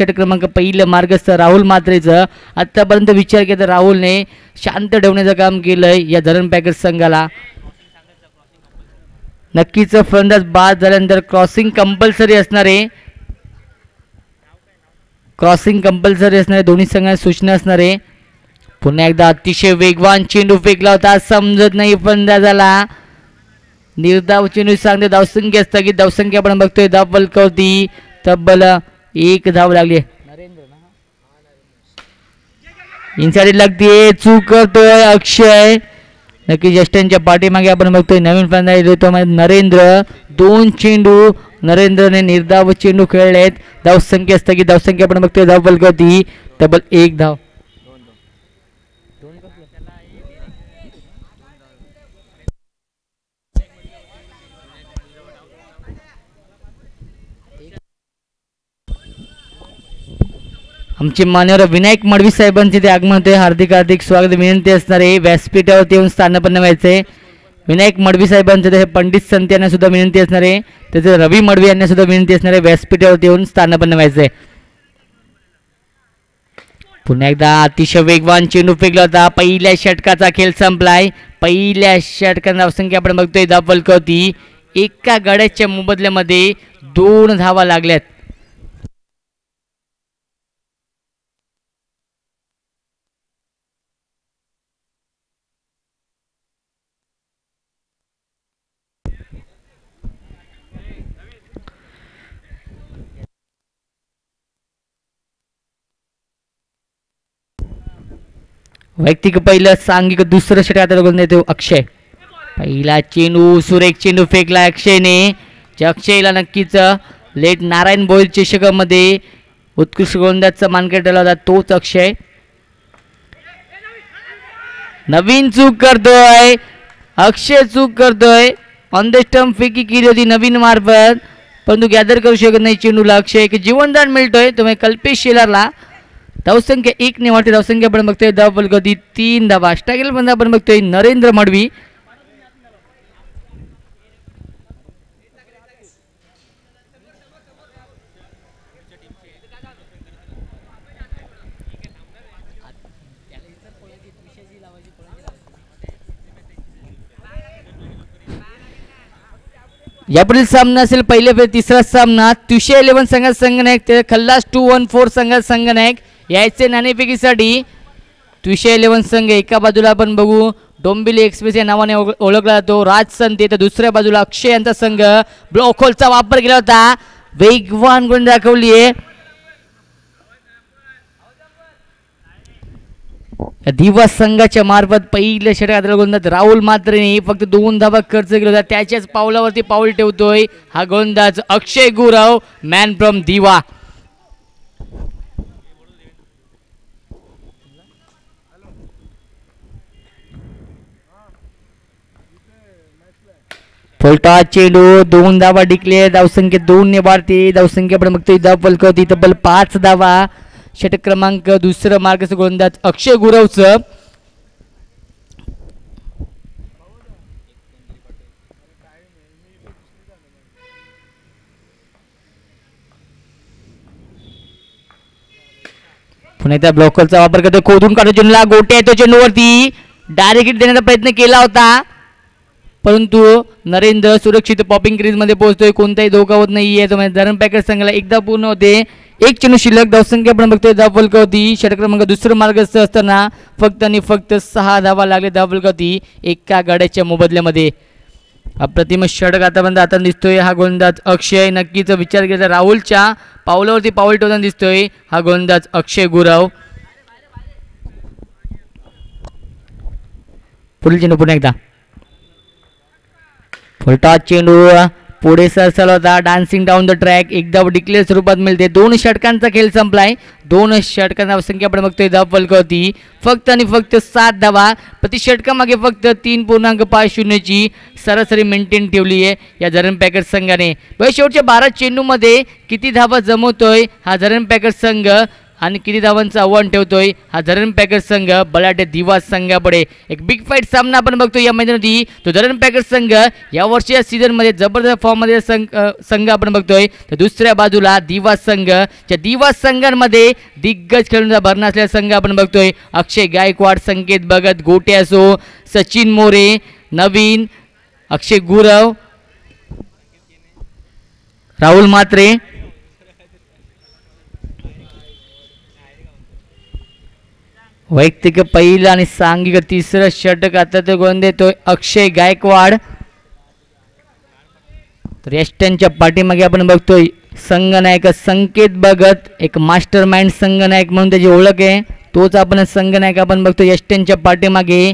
षटक क्रमांक पहिलं मार्गस्थ राहुल म्हात्रेचं. आतापर्यंत विचार केला तर राहुलने शांत ठेवण्याचं काम केलंय या धरण पॅकर्स संघाला. नक्कीच फलंदाज बाद झाल्यानंतर क्रॉसिंग कंपल्सरी असणार आहे. क्रॉसिंग कंपल्सरी असणार आहे. दोन्ही संघांना सूचना असणार आहे. पुन्हा एकदा अतिशय वेगवान चेंडू फेकला होता. समजत नाही फलंदाजाला. निर्धाव चेंडू सांगते धावसंख्या स्थगित. धावसंख्या आपण बघतोय धाव फलकावरती तब्बल 1 धाव लागली. इनसाइड लागते. चूक करतोय अक्षय. नक्की ज्येष्ठांच्या पाठीमागे आपण बघतोय नवीन फलंदाज येतो नरेंद्र. 2 चेंडू नरेंद्रने निर्धाव चेंडू खेळलेत. धावसंख्या स्थगित. धावसंख्या आपण बघतोय धाव फलकावरती तब्बल 1 धाव. आमचे मान्यवर विनायक मडवी साहेबांचे ते आगमन होते. हार्दिक हार्दिक स्वागत. विनंती असणार आहे व्यासपीठावरती येऊन स्थानापन्न व्हायचे. विनायक मडवी साहेबांचे ते पंडित संत यांना सुद्धा विनंती असणार आहे. त्याचे रवी मडवी यांना सुद्धा विनंती असणार आहे व्यासपीठावरती येऊन स्थानापन्न व्हायचे. पुन्हा एकदा अतिशय वेगवान चेंडू फेकला होता. पहिल्या षटकाचा खेळ संपलाय. पहिल्या षटकांची धावसंख्या आपण बघतोय धाव फलकावरती एका गड्याच्या मोबदल्यामध्ये 2 धावा लागल्यात. वैयक्तिक पहिलं सांघिक दुसरं षटक आता येतो अक्षय. पहिला चेंडू सुरेख चेंडू फेकला अक्षयने. अक्षयला नक्कीच लेट नारायण भोईर चषकामध्ये उत्कृष्ट गोलंदाजचा मानकरी ठरला होता तोच अक्षय. नवीन चूक करतोय अक्षय. चूक करतोय. ऑन द स्टंप फेकी केली होती नवीन मार्फत परंतु गॅदर करू शकत नाही चेंडूला अक्षय. एक जीवनदान मिळतोय तुम्ही कल्पेश शेलारला. धावसंख्या 1 ने वाटते. धावसंख्या आपण बघतोय धाव फलकावरती 3 धावा. स्ट्रायकल पण आपण बघतोय नरेंद्र मडवी. यापुढील सामना असेल पहिल्या तिसरा सामना तुषे 11 संघात संघनायक ते खल्लास 214 संघात संघनायक यायचे नाणेफेकीसाठी. तुषे 11 संघ एका बाजूला आपण बघू डोंबिवली एक्सप्रेस या नावाने ओळखला जातो राज संते. तर दुसऱ्या बाजूला अक्षय यांचा संघ. ब्लॉक होलचा वापर केला होता. वेगवान गुण दाखवली आहे. दिवा संघाच्या मार्फत पहिल्या षटकात गोलंदाज राहुल म्हात्रेने फक्त 2 धावा खर्च केला होता. त्याच्याच पावलावरती पाऊल ठेवतोय हा गोलंदाज अक्षय गुरव मॅन फ्रॉम दिवा. फलटा चेंडू 2 धावा डिक्लेअर. धावसंख्या 2 ने वाढते. धावसंख्या आपण बघतोय धाव फलकावरती तब्बल 5 धावा. षटक क्रमांक दुसरं मार्गस्थ गोलंदाज अक्षय गुरवचं. पुन्हा त्या ब्लॉकरचा वापर करतो. खोदून काढतो चेंडूला. गोट्या येतो चेंडूवरती. डायरेक्ट हिट देण्याचा प्रयत्न केला होता परंतु नरेंद्र सुरक्षित पॉपिंग क्रीज मध्ये पोहोचतोय. कोणताही धोका होत नाहीये. धरण पॅकर्स संघाला एकदा पूर्ण होते. 1 चेंडू शिल्लक. धावसंख्या आपण बघतोय धाव फलकावरती षटक क्रमांक दुसरं मार्गस्थ असताना फक्त आणि फक्त 6 धावा लागले धाव फलकावरती एका गाड्याच्या मोबदल्यामध्ये. अप्रतिम षटक आतापर्यंत आता दिसतोय हा गोलंदाज अक्षय. नक्कीच विचार केला राहुलच्या पावलावरती पाऊल ठेवताना दिसतोय हा गोलंदाज अक्षय गुरव. पुढील चेंडू पुन्हा एकदा फलटा चेंडू पुढे सरसावला होता. डान्सिंग डाऊन द ट्रॅक एकदा डिक्लेअर स्वरूपात मिळते. 2 षटकांचा खेळ संपलाय. 2 षटकांचा संख्या आपण बघतोय धाव फलकावरती फक्त आणि फक्त 7 धावा. प्रति षटकामागे फक्त 3.50 ची सरासरी मेंटेन ठेवली आहे या धरण पॅकर्स संघाने. शेवटच्या 12 चेंडूमध्ये किती धावा जमवतोय हा धरण पॅकर्स संघ आणि किती धावांचं आव्हान ठेवतोय हा धरण पॅकर्स संघ बलाढ्य दिवा संघापुढे. एक बिग फाईट सामना आपण बघतो या मैदानामध्ये. तो धरण पॅकर्स संघ या वर्षी सीझनमध्ये जबरदस्त फॉर्ममध्ये संघ आपण बघतोय. तर दुसऱ्या बाजूला दिवा संघ, ज्या दिवा संघांमध्ये दिग्गज खेळून भरणा असलेला संघ आपण बघतोय. अक्षय गायकवाड, संकेत भगत, गोटे असो, सचिन मोरे, नवीन, अक्षय गुरव, राहुल मात्रे. वैयक्तिक पहिलं आणि सांघिक तिसरं षटक आता तो गोल देतोय अक्षय गायकवाड. तर यष्ट्यांच्या पाठीमागे आपण बघतोय संघनायक संकेत भगत, एक मास्टर माइंड संघनायक म्हणून त्याची ओळख आहे. तोच आपण संघनायक आपण बघतो यष्ट्यांच्या पाठीमागे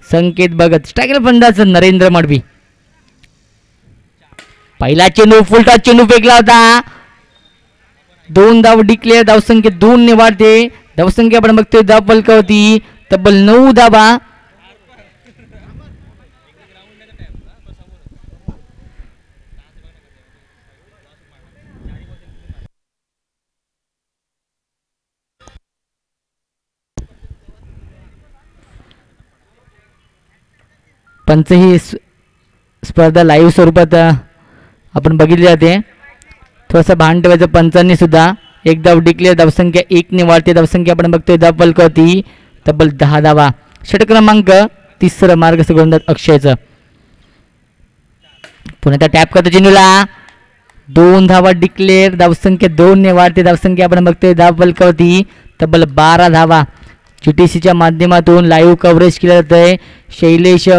संकेत भगत. स्ट्रायकर फंडाचं नरेंद्र मडवी. पहिला चेंडू फुलटा चेंडू फेकला होता. 2 धाव डिक्लेअर, धावसंख्या 2 ने वाढते. धावसंख्या आपण बघतोय धाव फलकावती तब्बल 9 धावा. पंच ही स्पर्धा लाईव्ह स्वरूपात आपण बघितली जाते. थोडासा भान ठेवायचं पंचांनी सुद्धा. एक धाव डिक्लेअर, धावसंख्या 1 ने वाढते. धावसंख्या आपण बघतोय धाव फलकावती तब्बल 10 धावा. षटक क्रमांक 3 मार्गस्थ गोलंदाज अक्षयचं. पुन्हा टॅप करतो चेंडूला. 2 धावा डिक्लेअर, धावसंख्या 2 ने वाढते. धावसंख्या आपण बघतोय धाव फलकावती तब्बल 12 धावा. GTCच्या माध्यमातून लाईव्ह कव्हरेज केलं जातंय. शैलेश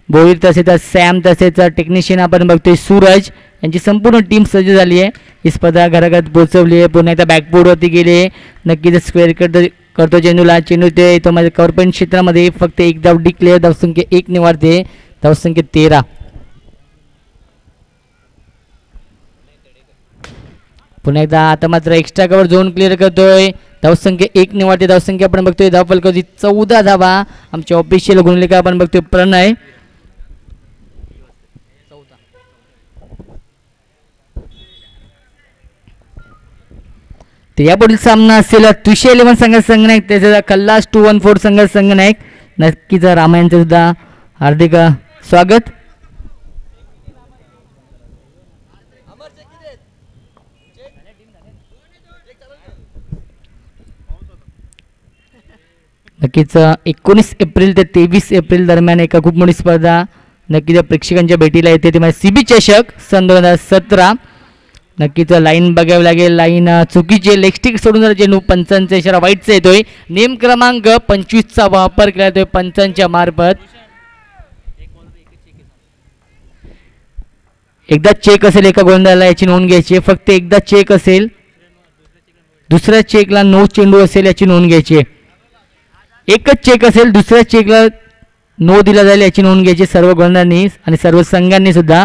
भोईर तसेच सॅम तसेच टेक्निशियन आपण बघतोय सूरज यांची संपूर्ण टीम सज्ज झाली आहे. ही स्पर्धा घराघरात पोहोचवली आहे. पुन्हा एकदा बॅकबोर्डवरती गेले. नक्कीच स्क्वेअर करतो चेंडूला. चेंडू ते तो माझ्या कव्हर पॉईंट क्षेत्रामध्ये फक्त एक धाव डिक्लेअर, धावसंख्या 1 ने वाढते. धावसंख्या 13. पुन्हा एकदा आता मात्र एक्स्ट्रा कव्हर झोन क्लिअर करतोय. धावसंख्या 1 ने वाढते. धावसंख्या आपण बघतोय धाव फलकावती 14 धावा. आमचे ऑफिशियल गुणलेखा आपण बघतोय प्रणय. तर यापुढील सामना असेल तुषे 11 संघ संघनायक त्याचा खल्लास 214 संघ संघनायक. नक्कीच रामायणचं सुद्धा हार्दिक स्वागत. नक्कीच 19 एप्रिल ते 23 एप्रिल दरम्यान एका खूप मोठी स्पर्धा नक्कीच प्रेक्षकांच्या भेटीला येते. ते म्हणजे CB चषक सन 2017. नक्कीच लाईन बघावी लागेल. लाईन चुकीचे लेगस्टिक सोडून जर चेंडू पंचांचा इशारा वाईटचा येतोय. नेम क्रमांक 25चा वापर केला जातोय पंचांच्या मार्फत. एकदा चेक असेल एका गोलंदाजाला याची नोंद घ्यायची. फक्त एकदा चेक असेल, दुसऱ्या चेकला नो चेंडू असेल याची नोंद घ्यायची. एकच चेक असेल, दुसऱ्या चेकला नो दिला जाईल याची नोंद घ्यायची सर्व गोलंदाजांनी आणि सर्व संघांनी सुद्धा.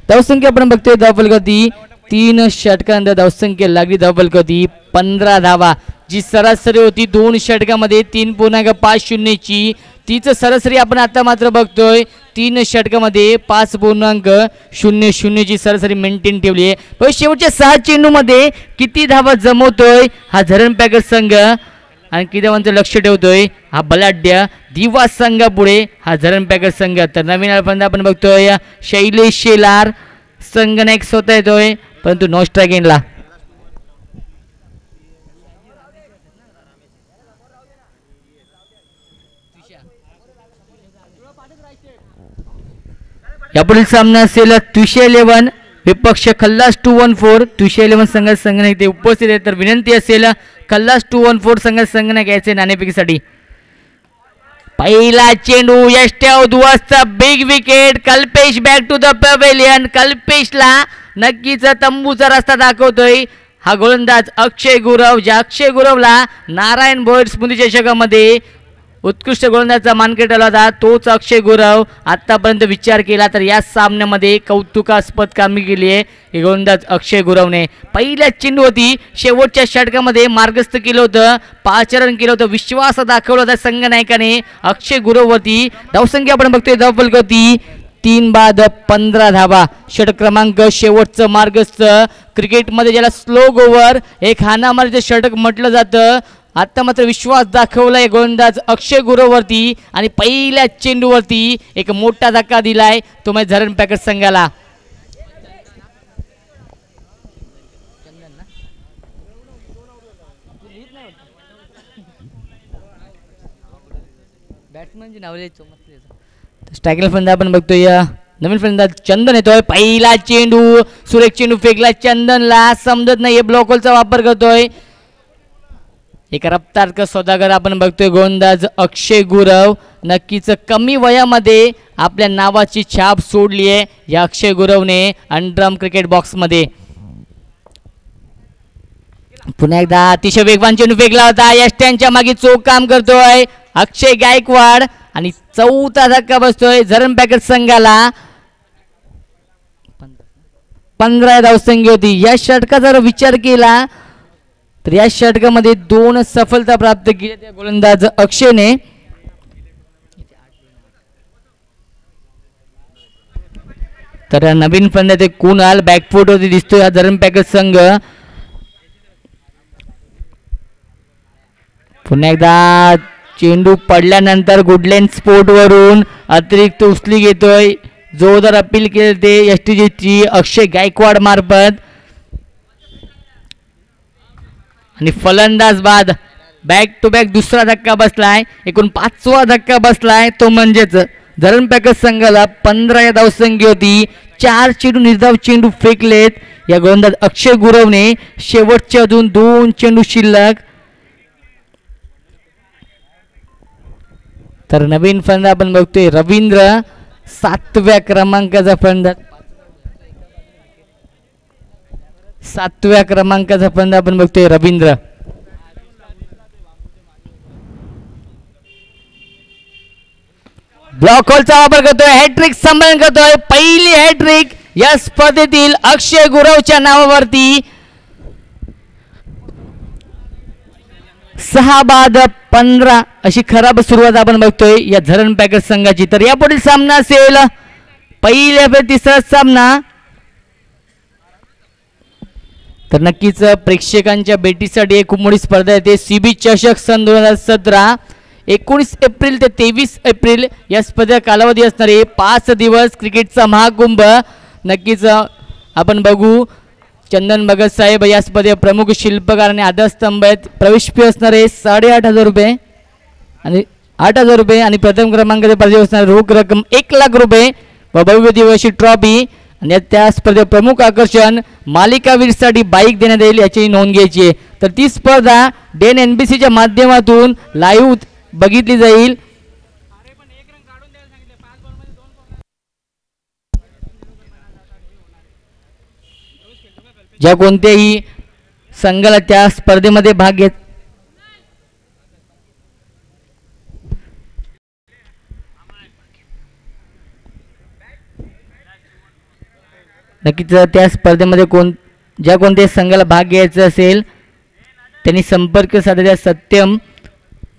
धावसंख्या आपण बघतोय धाव फलकावती 3 षटकांनंतर धावसंख्या लागली. धाव फलकावती 15 धावा. जी सरासरी होती 2 षटकामध्ये 3.50 ची, तीच सरासरी आपण आता मात्र बघतोय 3 षटकामध्ये 5.00 ची सरासरी मेंटेन ठेवली आहे. पण शेवटच्या 6 चेंडूमध्ये किती धावा जमवतोय हा धरण पॅकर्स संघ आणि किती धावांचं लक्ष ठेवतोय हा बलाढ्य दिवा संघापुढे हा धरण पॅकर्स संघ. तर नवीन फंदा आपण बघतोय शैलेश शेलार संघनायक स्वतः येतोय परंतु नो स्ट्राईक एंडला. यापुढील सामना असेल तुषे 11 विपक्ष खल्लास 214. तुषे 11 संघ संघनायक ते उपस्थित आहेत. तर विनंती असेल खल्लास 214 संघ संघनायक यायचे नाणेफेकीसाठी. पहिला चेंडू यष्ट्या उद्ध्वस्त, big wicket. Kalpesh back to the pavilion. कल्पेशला नक्कीच तंबूचा रस्ता दाखवतोय हा गोलंदाज अक्षय गुरव. ज्या अक्षय गुरवला नारायण भोईर स्मृती चषकामध्ये उत्कृष्ट गोलंदाजाचा मानकरी ठरला होता तोच अक्षय गुरव. आतापर्यंत विचार केला तर या सामन्यामध्ये कौतुकास्पद कामगिरी केली आहे गोलंदाज अक्षय गुरवने. पहिल्या चेंडूवरती शेवटच्या षटकामध्ये मार्गस्थ केलं होतं, 5 रन केलं होतं, विश्वास दाखवला होता संघनायकाने अक्षय गुरववरती. धावसंख्या आपण बघतोय धाव फलकावती 3 बाद 15 धावा. षटक क्रमांक शेवटचं मार्गस्थ क्रिकेटमध्ये ज्याला स्लोग ओव्हर एक हाणामारीचं षटक म्हटलं जातं. आता मात्र विश्वास दाखवलाय गोलंदाज अक्षय गुरववरती आणि पहिल्या चेंडूवरती एक मोठा धक्का दिलाय तो म्हणजे झरण पॅकेज संघाला. बॅट्समनची नावले स्ट्रायकर फलंदाज आपण बघतोय नवीन फलंदाज चंदन येतोय. पहिला चेंडू सुरेख चेंडू फेकला चंदनला समजत नाही ब्लॉक होलचा वापर करतोय. एक रफ्तार सौदागर आपण बघतोय गोलंदाज अक्षय गुरव. नक्कीच कमी वयामध्ये आपल्या नावाची छाप सोडली आहे या अक्षय गुरवने अंडरआर्म क्रिकेट बॉक्स मध्ये. पुन्हा एकदा अतिशय वेगवान चेंडू फेकला होता. यष्ट्यांच्या मागे चोख काम करतोय अक्षय गायकवाड आणि चौथा धक्का बसतोय झरण पॅकेज संघाला. 15 धावसंख्या होती. या षटकाचा जर विचार केला तर या षटकामध्ये 2 सफलता प्राप्त केल्या त्या गोलंदाज अक्षयने. तर नवीन फलंदाज कुणाल बॅकफूट होती दिसतोय हा झरण पॅकेज संघ. पुन्हा एकदा चेंडू पडल्यानंतर गुडलँड स्पोर्ट वरून अतिरिक्त उचली घेतोय. जोरदार अपील केले ते एसटीजीची अक्षय गायकवाड मार्फत आणि फलंदाज बाद बॅक टू बॅक दुसरा धक्का बसलाय. एकूण 5वा धक्का बसलाय तो म्हणजेच झरण पॅकेज संघाला 15 या धावसंख्या होती. 4 चेंडू निर्धाव चेंडू फेकलेत या गोलंदाज अक्षय गुरवने. शेवटचे अजून 2 चेंडू शिल्लक. तर नवीन फलंदाज आपण बघतोय रवींद्र 7व्या क्रमांकाचा फलंदाज. 7व्या क्रमांकाचा फलंदाज आपण बघतोय रवींद्र. ब्लॉक होलचा वापर करतोय हॅट्रिक संपादन करतोय. पहिली हॅट्रिक या स्पर्धेतील अक्षय गुरवच्या नावावरती. 6 बाद 15 अशी खराब सुरुवात आपण बघतोय या झरण पॅकेज संघाची. तर यापुढील सामना असेल पहिल्या तिसरा सामना. तर नक्कीच प्रेक्षकांच्या भेटीसाठी एक खूप मोठी स्पर्धा येते. सीबी चषक सन 2017 19 एप्रिल ते 23 एप्रिल या स्पर्धेचा कालावधी असणार आहे. 5 दिवस क्रिकेटचा महाकुंभ. नक्कीच आपण बघू चंदन भगत साहेब या स्पर्धेत प्रमुख शिल्पकार आणि आधारस्तंभ आहेत. प्रवेश फी असणार आहे 8,500 रुपये आणि 8,000 रुपये आणि प्रथम क्रमांकाचे पारितोषिक असणार रोख रक्कम 1,00,000 रुपये व भव्य दिवशी ट्रॉफी. आणि त्या स्पर्धेत प्रमुख आकर्षण मालिकावीरसाठी बाईक देण्यात येईल याची नोंद घ्यायची आहे. तर ती स्पर्धा डेन NBCच्या माध्यमातून लाईव्ह बघितली जाईल. ज्या कोणत्याही संघाला त्या स्पर्धेमध्ये भाग घेत नक्कीच त्या स्पर्धेमध्ये ज्या कोणत्याही संघाला भाग घ्यायचा असेल त्यांनी संपर्क साधायचा सत्यम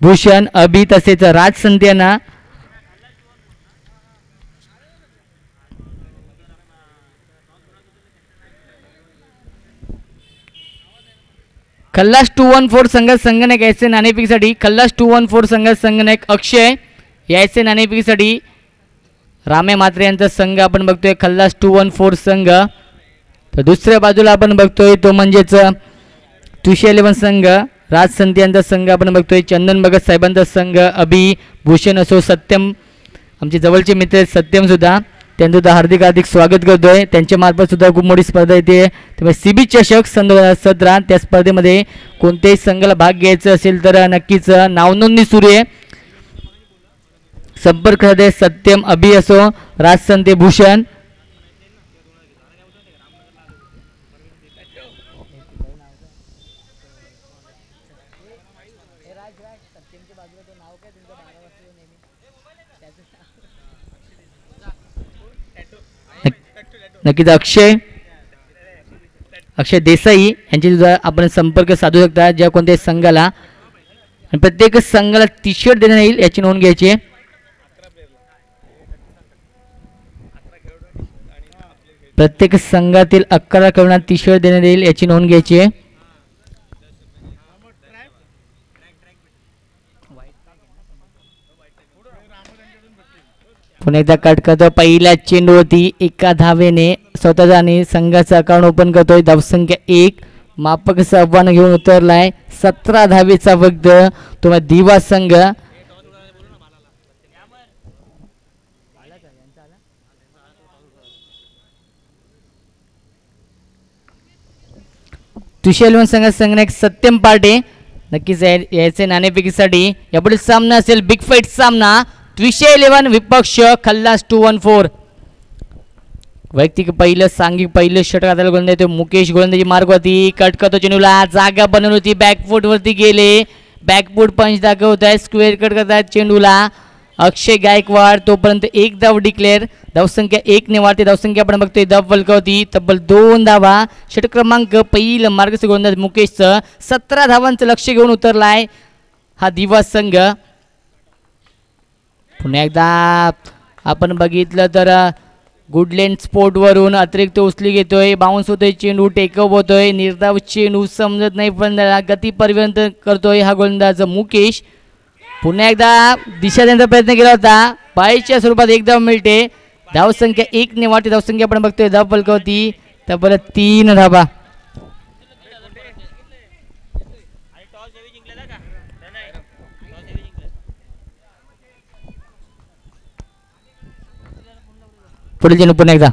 भूषण अभि तसेच राज संत्याना. खल्लास 214 संघात संगणक यायचे नाणेफेकीसाठी खल्लास 214 संघात संगणक अक्षय यायचे नाणेफेकीसाठी रामे मात्रे यांचा संघ आपण बघतोय खल्लास 214 संघ. तर दुसऱ्या बाजूला आपण बघतोय तो म्हणजेच 211 संघ राज संत यांचा संघ आपण बघतोय. चंदन भगत साहेबांचा संघ अभि भूषण असो सत्यम आमचे जवळचे मित्र सत्यम सुद्धा त्यांचं सुद्धा हार्दिक स्वागत करतोय. त्यांच्या मार्फत सुद्धा खूप मोठी स्पर्धा येते. त्यामुळे सीबी चषक सन 2017 त्या स्पर्धेमध्ये कोणत्याही संघाला भाग घ्यायचा असेल तर नक्कीच नावनोंदणी सुरू आहे. संपर्क साधे सत्यम अभि असो राज संते भूषण. नक्कीच अक्षय देसाई यांची सुद्धा आपण संपर्क साधू शकता ज्या कोणत्याही संघाला. आणि प्रत्येक संघाला टी-शर्ट देण्यात येईल याची नोंद घ्यायची आहे. प्रत्येक संघातील 11 खेळाडूंना टी-शर्ट देण्यात येईल याची नोंद घ्यायची आहे. पुन्हा एकदा कट करतो. पहिल्या चेंडूवरती एका धावेने स्वतःचा आणि संघाचा अकाउंट ओपन करतोय. धावसंख्या 1. मापक आव्हान घेऊन उतरलाय. 17 धावेचा फक्त तुम्हा दिवा संघ. तुषार संघनायक सत्यम पार्टे नक्कीच यायचे नाणेफेकीसाठी. यापुढे सामना असेल बिग फाईट सामना. त्रिशे 11 विपक्ष खल्लास 214. वैयक्तिक पहिलं सांघिक पहिलं षटक हाताला गोलंदाज येतो मुकेश. गोलंदाजी मार्गवरती कट करतो. चेंडूला जागा बनवली होती. बॅकफूट वरती गेले. बॅकफूट पंच दाखवत आहे. स्क्वेअर कट करतात चेंडूला अक्षय गायकवाड. तोपर्यंत एक धाव डिक्लेअर. धावसंख्या 1 ने वाढते. धावसंख्या आपण बघतोय धाव फलकावती तब्बल 2 धावा. षटक क्रमांक पहिलं मार्गस्थ गोलंदाज मुकेशचं 17 धावांचं लक्ष घेऊन उतरलाय हा दिवा संघ. पुन्हा एकदा आपण बघितलं तर गुडलँड स्पोर्ट वरून अतिरिक्त उचली घेतोय. बाउन्स होतोय. चेंडू टेकअप होतोय. निर्धाव चेंडू समजत नाही पण गती परिवर्तन करतोय हा गोलंदाज मुकेश. पुन्हा एकदा दिशा देण्याचा प्रयत्न केला होता. पायच्या स्वरूपात एक धाव मिळते. धावसंख्या 1 ने वाढते. धावसंख्या आपण बघतोय धाव फलकावती तब्बल 3 धावा. पुढील चेंडू पुन्हा एकदा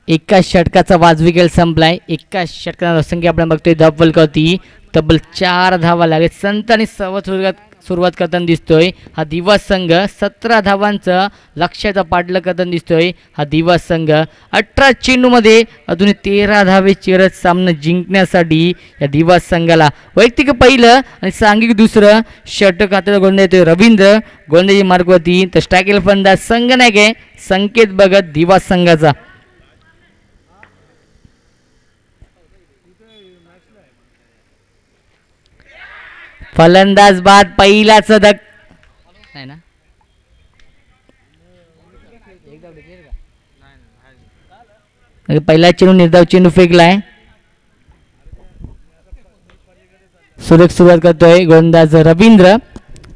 एका षटकाचा वाजवी खेळ संपलाय. एका षटकाचा संख्या आपण बघतोय धाव फलकावती तब्बल 4 धावा लागले. संत आणि सुरुवात करताना दिसतोय हा दिवा संघ. 17 धावांचं लक्ष्याचा पाठलाग करताना दिसतोय हा दिवा संघ. 18 चेंडूमध्ये अजून 13 धावे चिरत सामना जिंकण्यासाठी या दिवा संघाला. वैयक्तिक पहिलं आणि सांघिक दुसरं षटक हाताला गोलंदाज येतोय रवींद्र. गोलंदाजी मार्गवरती तर स्ट्रायकेल फलंदाज संघनायक आहे संकेत बघत दिवा संघाचा. फलंदाज बाद. पहिलाच धक नाही ना. पहिला चेंडू निर्धाव चेंडू फेकलाय. सुरुवात करतोय गोलंदाज रवींद्र.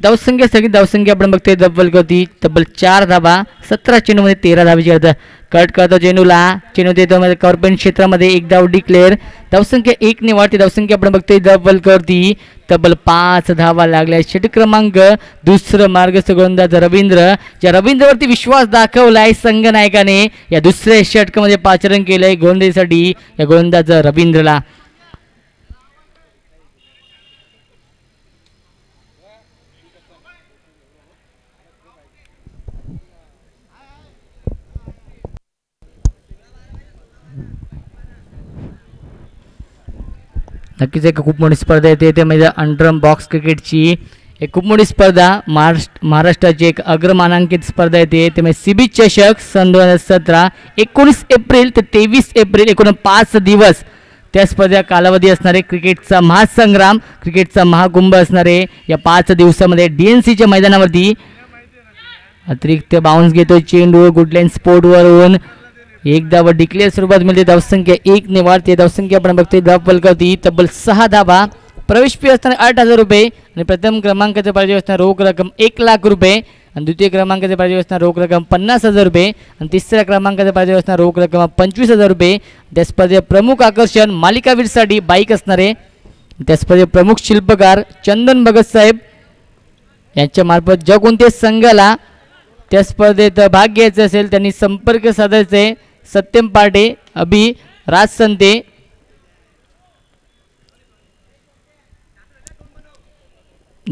धावसंख्या सगळी धावसंख्या आपण बघतोय डबल करती तब्बल 4 धावा. 17 चेंडूमध्ये 13 धावाची अर्थ. कट करतो चेंडूला. चेंडू देतो कॉर्पोरेट क्षेत्रामध्ये एक धाव डिक्लेअर. धावसंख्या 1 ने वाढते. धावसंख्या आपण बघतोय डबल करती तब्बल 5 धावा लागल्या. षटक क्रमांक दुसरं मार्गस्थ गोलंदाज रवींद्र. या रवींद्रवरती विश्वास दाखवलाय संघनायकाने. या दुसऱ्या षटकामध्ये पाचारण केलंय गोलंदाजीसाठी या गोलंदाज रवींद्रला. नक्कीच एक खूप मोठी स्पर्धा येते. ते म्हणजे अंडरम बॉक्स क्रिकेटची एक खूप मोठी स्पर्धा. महाराष्ट्राची एक अग्रमानांकित स्पर्धा येते. ते म्हणजे सीबी चषक सन 2017. 19 एप्रिल ते 23 एप्रिल एकूण 5 दिवस त्या स्पर्धेचा कालावधी असणारे. क्रिकेटचा महासंग्राम क्रिकेटचा महाकुंभ असणारे या 5 दिवसामध्ये DNCच्या मैदानावरती. अतिरिक्त बाउन्स घेतो चेंडू गुडलँड स्पोर्ट वरून. एक धाव डिक्लेअर स्वरूपात मिळते. धावसंख्या 1 ने वाढते. धावसंख्या आपण बघतोय धाव फलकावती तब्बल 6 धावा. प्रवेश फी असताना 8,000 रुपये आणि प्रथम क्रमांकाचे पाहिजे असताना रोख रक्कम 1 लाख रुपये आणि द्वितीय क्रमांकाचे पाहिजे असताना रोख रक्कम 50,000 रुपये आणि तिसऱ्या क्रमांकाचे पाहिजे असताना रोख रक्कम 25,000 रुपये. त्या स्पर्धेचे प्रमुख आकर्षण मालिकावीरसाठी बाईक असणारे. त्या स्पर्धेचे प्रमुख शिल्पकार चंदन भगत साहेब यांच्या मार्फत ज्या कोणत्या संघाला त्या स्पर्धेत भाग घ्यायचा असेल त्यांनी संपर्क साधायचे. सत्यम पार्टे अभि राज संते.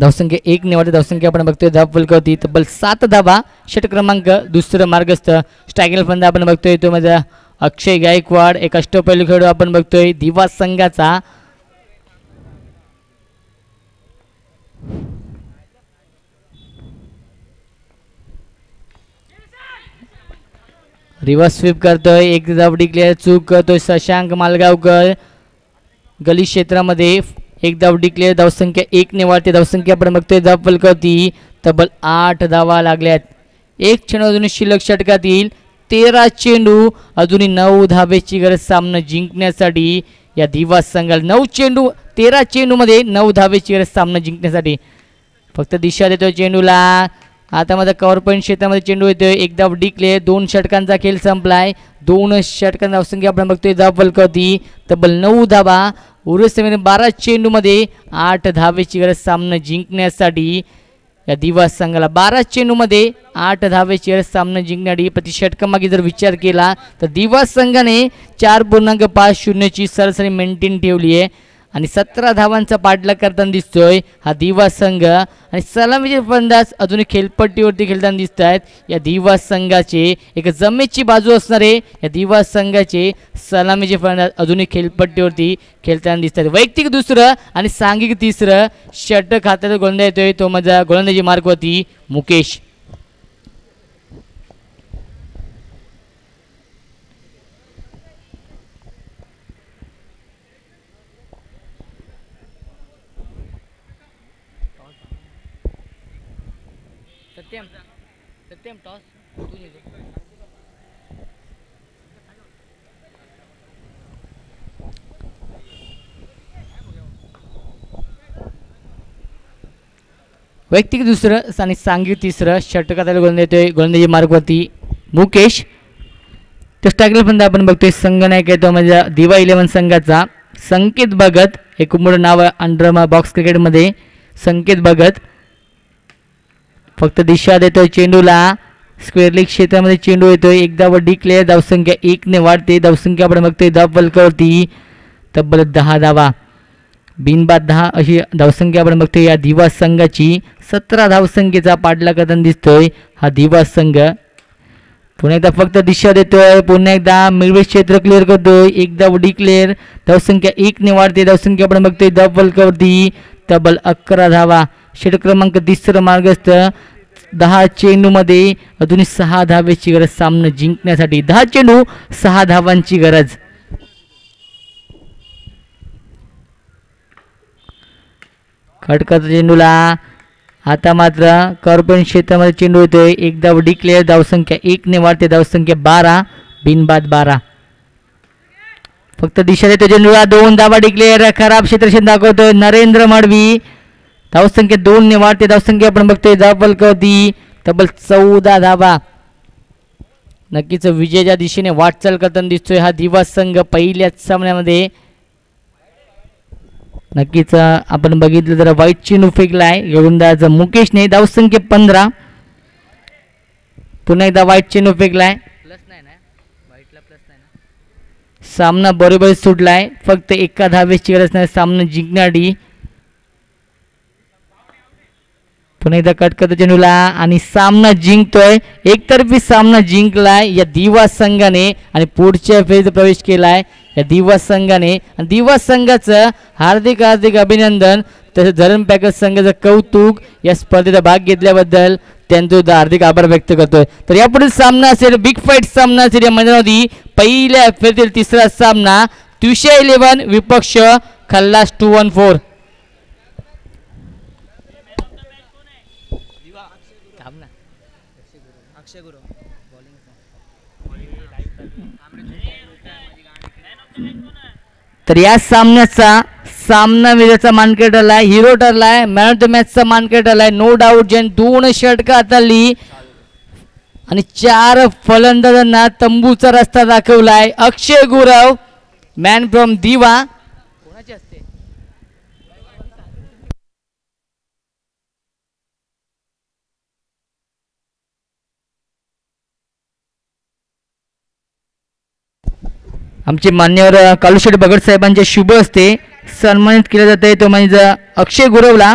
धावसंख्या 1 निवडते धावसंख्या आपण बघतोय धाव फलकावरती तब्बल 7 धावा. षटक क्रमांक दुसरं मार्गस्थ. स्ट्रायकल फंद आपण बघतोय तो माझा अक्षय गायकवाड. एक अष्टपैलू खेळाडू आपण बघतोय दिवा संघाचा. रिव्हर्स स्वीप करतोय. एक धाव डिक्लेअर. चूक करतोय शशांक मालगावकर. गली क्षेत्रामध्ये एक धाव डिक्लेअर. धावसंख्या 1 ने वाढते. धावसंख्या आपण बघतोय धाव फलकावरती तब्बल 8 धावा लागल्यात. एक चेंडू अजूनही शिल्लक. षटकातील 13 चेंडू अजूनही 9 धावेची गरज सामना जिंकण्यासाठी या दिवा संघाला. 9 चेंडू 13 चेंडूमध्ये 9 धावेची गरज सामना जिंकण्यासाठी. फक्त दिशा देतोय चेंडूला. आता माझा कव्हर पॉईंट क्षेत्रामध्ये चेंडू येतोय. एक धाव डिक्लेअर. 2 षटकांचा खेळ संपलाय. 2 षटकांचा धावसंख्या आपण बघतोय धाव फलकावरती तब्बल 9 धावा. उर्वरित 12 चेंडूमध्ये 8 धावेची गरज सामना जिंकण्यासाठी या दिवा संघाला. 12 चेंडूमध्ये 8 धावेची गरज सामना जिंकण्यासाठी. प्रति षटकामागे जर विचार केला तर दिवा संघाने 4.50 ची सरासरी मेंटेन ठेवली आहे आणि 17 धावांचा पाठलाग करताना दिसतोय हा दिवा संघ. आणि सलामीचे फलंदाज अजूनही खेळपट्टीवरती खेळताना दिसत आहेत. या दिवा संघाचे एक जमेची बाजू असणारे या दिवा संघाचे सलामीचे फलंदाज अजूनही खेळपट्टीवरती खेळताना दिसत आहेत. वैयक्तिक दुसरं आणि सांघिक तिसरं षटक हातात गोलंदाज येतोय तो माझा गोलंदाजी मार्गवरती मुकेश. सत्यम टॉस वैयक्तिक दुसरं आणि सांघिक तिसरं षटकाला गोलंदाज येतोय गोलंदाजी मार्गवरती मुकेश. तो स्ट्रायकल फंद आपण बघतोय संघनायक येतो म्हणजे दिवा 11 संघाचा संकेत भगत. एक मोठं नाव आहे अंडरमा बॉक्स क्रिकेटमध्ये संकेत भगत. फक्त दिशा देतोय चेंडूला. स्क्वेअर लेग क्षेत्रामध्ये चेंडू येतोय. एक धाव डिक्लेअर. धावसंख्या 1 ने वाढते. धावसंख्या आपण बघतोय धाव फलकावरती तब्बल 10 धावा. बिनबाद 10 अशी धावसंख्या आपण बघतोय या दिवा संघाची. 17 धावसंख्येचा पाठलाग करताना दिसतोय हा दिवा संघ. पुन्हा एकदा फक्त दिशा देतोय. पुन्हा एकदा मिडवे क्षेत्र क्लिअर करतोय. एक धाव डिक्लेअर. धावसंख्या 1 ने वाढते. धावसंख्या आपण बघतोय धाव फलकावरती तब्बल 11 धावा. षटक क्रमांक तिसरं मार्गस्थ. 10 चेंडूमध्ये अजूनही 6 धावेची गरज सामना जिंकण्यासाठी. 10 चेंडू 6 धावांची गरज. खडकाचा चेंडूला. आता मात्र कॉर्पोरेट क्षेत्रामध्ये चेंडू येतोय. एक धाव डिक्लेअर. धावसंख्या 1 ने वाढते. धावसंख्या 12. बिनबाद 12. फक्त दिशा देतो चेंडूला. 2 धावा डिक्लेअर. खराब क्षेत्रक्षण दाखवतोय नरेंद्र मडवी. धावसंख्या 2 ने वाढते. धावसंख्या आपण बघतोय धाव फलकावरती तब्बल 14 धावा. नक्कीच विजयाच्या दिशेने वाटचाल करताना दिसतोय हा दिवा संघ पहिल्याच सामन्यामध्ये. नक्कीच आपण बघितलं जरा वाईट चेंडू फेकलाय गोलंदाज मुकेशने. धावसंख्या 15. पुन्हा एकदा वाईट चेंडू फेकलाय. सामना बरोबर सुटलाय. फक्त एका धावेची गरज नाही सामना जिंकण्यासाठी. पुन्हा एकदा कट करतो चेंडूला आणि सामना जिंकतोय. एकतर्फी सामना जिंकलाय या दिवा संघाने आणि पुढच्या फेरीत प्रवेश केलाय या दिवा संघाने. आणि दिवा संघाचं हार्दिक अभिनंदन. तसेच धरण पॅकर्स संघाचं कौतुक या स्पर्धेचा भाग घेतल्याबद्दल त्यांचं सुद्धा हार्दिक आभार व्यक्त करतोय. तर यापुढील सामना असेल बिग फाईट सामना असेल या मैदानावरती. पहिल्या फेरीतील तिसरा सामना तुषा 11 विपक्ष खल्लास 214. तर या सामन्याचा सामनावीराचा मानकरी ठरलाय. हिरो ठरलाय. मॅन ऑफ द मॅचचा मानकरी ठरलाय. नो डाऊट ज्याने 2 षटकं हाताळली आणि 4 फलंदाजांना तंबूचा रस्ता दाखवलाय. अक्षय गुरव मॅन फ्रॉम दिवा. कोणाची असते आमचे मान्यवर कालूशेठ बगड साहेबांच्या शुभ हस्ते सन्मानित केलं जात आहे. तो म्हणजे अक्षय गुरवला